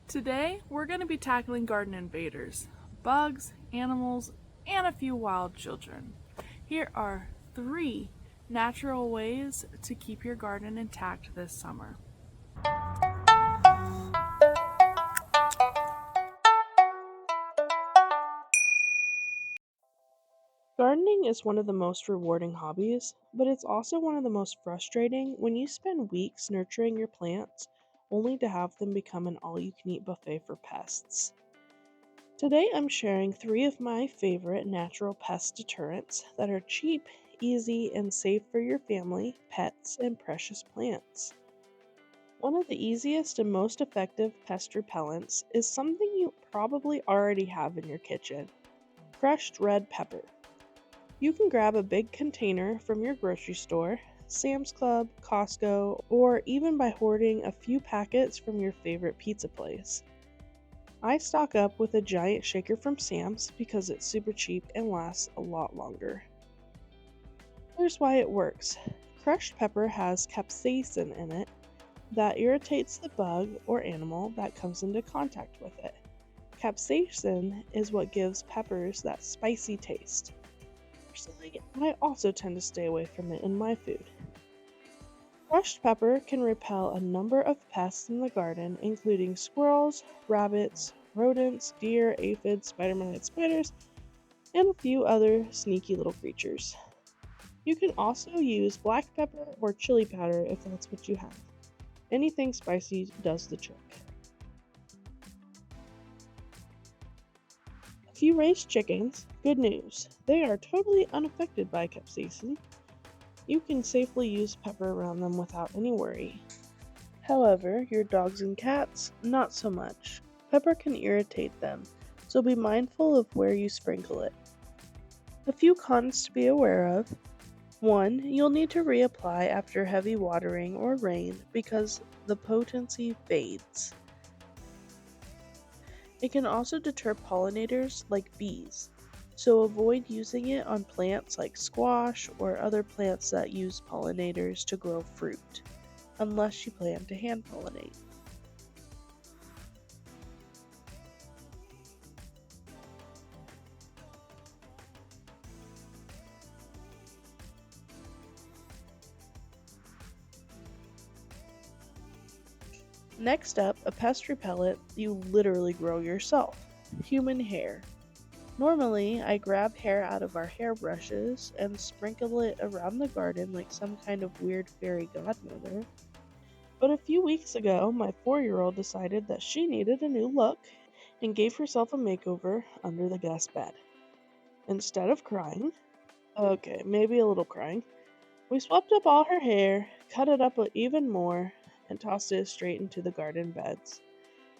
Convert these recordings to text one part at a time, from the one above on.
Today, we're going to be tackling garden invaders, bugs, animals, and a few wild children. Here are 3 natural ways to keep your garden intact this summer. Gardening is one of the most rewarding hobbies, but it's also one of the most frustrating when you spend weeks nurturing your plants only to have them become an all you can eat buffet for pests. Today I'm sharing 3 of my favorite natural pest deterrents that are cheap, easy, and safe for your family, pets, and precious plants. One of the easiest and most effective pest repellents is something you probably already have in your kitchen: crushed red pepper. You can grab a big container from your grocery store, Sam's Club, Costco, or even by hoarding a few packets from your favorite pizza place. I stock up with a giant shaker from Sam's because it's super cheap and lasts a lot longer. Here's why it works. Crushed pepper has capsaicin in it that irritates the bug or animal that comes into contact with it. Capsaicin is what gives peppers that spicy taste. Personally, I also tend to stay away from it in my food. Crushed pepper can repel a number of pests in the garden, including squirrels, rabbits, rodents, deer, aphids, spider-man spiders, and a few other sneaky little creatures. You can also use black pepper or chili powder if that's what you have. Anything spicy does the trick. If you raise chickens, good news. They are totally unaffected by capsaicin. You can safely use pepper around them without any worry. However, your dogs and cats, not so much. Pepper can irritate them, so be mindful of where you sprinkle it. A few cons to be aware of. 1. You'll need to reapply after heavy watering or rain because the potency fades. It can also deter pollinators like bees, so avoid using it on plants like squash or other plants that use pollinators to grow fruit, unless you plan to hand pollinate. Next up, a pest repellent you literally grow yourself: human hair. Normally, I grab hair out of our hairbrushes and sprinkle it around the garden like some kind of weird fairy godmother. But a few weeks ago, my 4-year-old decided that she needed a new look and gave herself a makeover under the guest bed. Instead of crying, okay, maybe a little crying, we swept up all her hair, cut it up even more, and tossed it straight into the garden beds.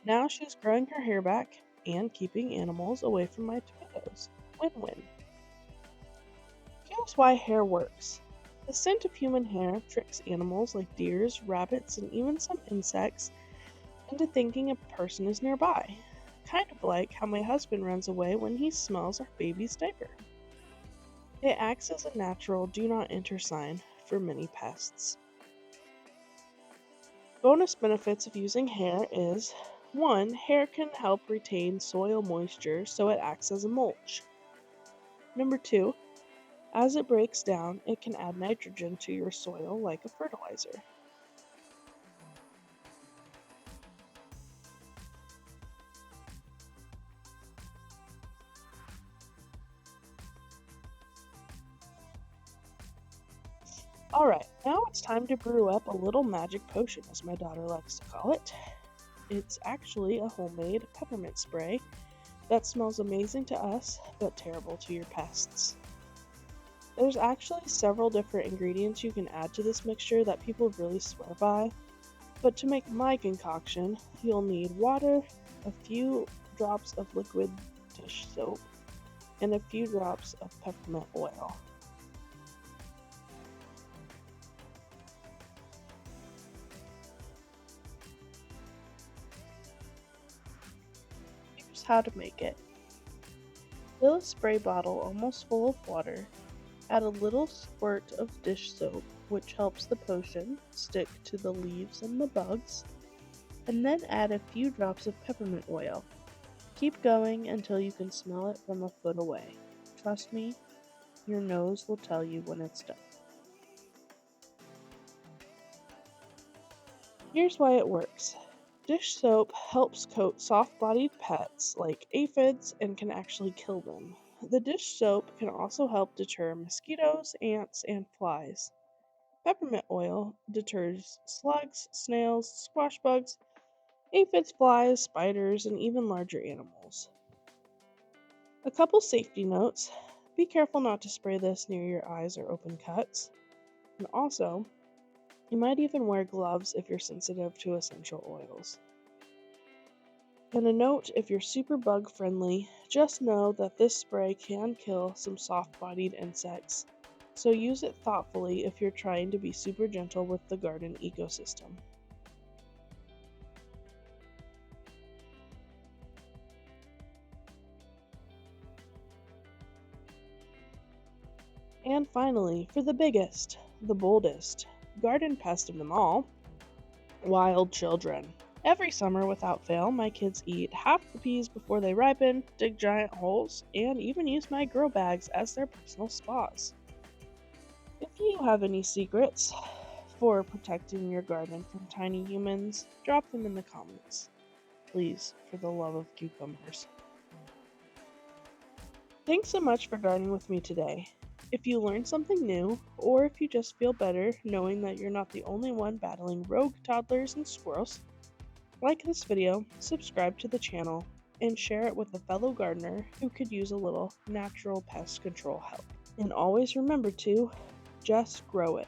Now she's growing her hair back and keeping animals away from my tomatoes. Win-win. Here's why hair works. The scent of human hair tricks animals like deers, rabbits, and even some insects into thinking a person is nearby. Kind of like how my husband runs away when he smells our baby's diaper. It acts as a natural do not enter sign for many pests. Bonus benefits of using hair is: 1. Hair can help retain soil moisture so it acts as a mulch. 2. As it breaks down, it can add nitrogen to your soil like a fertilizer. Alright, now it's time to brew up a little magic potion, as my daughter likes to call it. It's actually a homemade peppermint spray that smells amazing to us, but terrible to your pests. There's actually several different ingredients you can add to this mixture that people really swear by, but to make my concoction, you'll need water, a few drops of liquid dish soap, and a few drops of peppermint oil. Here's how to make it. Fill a spray bottle almost full of water. Add a little squirt of dish soap, which helps the potion stick to the leaves and the bugs. and then add a few drops of peppermint oil. Keep going until you can smell it from a foot away. Trust me, your nose will tell you when it's done. Here's why it works. Dish soap helps coat soft-bodied pets like aphids and can actually kill them. The dish soap can also help deter mosquitoes, ants, and flies. Peppermint oil deters slugs, snails, squash bugs, aphids, flies, spiders, and even larger animals. A couple safety notes. Be careful not to spray this near your eyes or open cuts. And also, you might even wear gloves if you're sensitive to essential oils. And a note, if you're super bug friendly, just know that this spray can kill some soft bodied insects. So use it thoughtfully if you're trying to be super gentle with the garden ecosystem. And finally, for the biggest, the boldest, garden pest of them all, wild children. Every summer, without fail, my kids eat half the peas before they ripen, dig giant holes, and even use my grow bags as their personal spas. If you have any secrets for protecting your garden from tiny humans, drop them in the comments. Please, for the love of cucumbers. Thanks so much for gardening with me today. If you learned something new, or if you just feel better knowing that you're not the only one battling rogue toddlers and squirrels, like this video, subscribe to the channel, and share it with a fellow gardener who could use a little natural pest control help. And always remember to just grow it.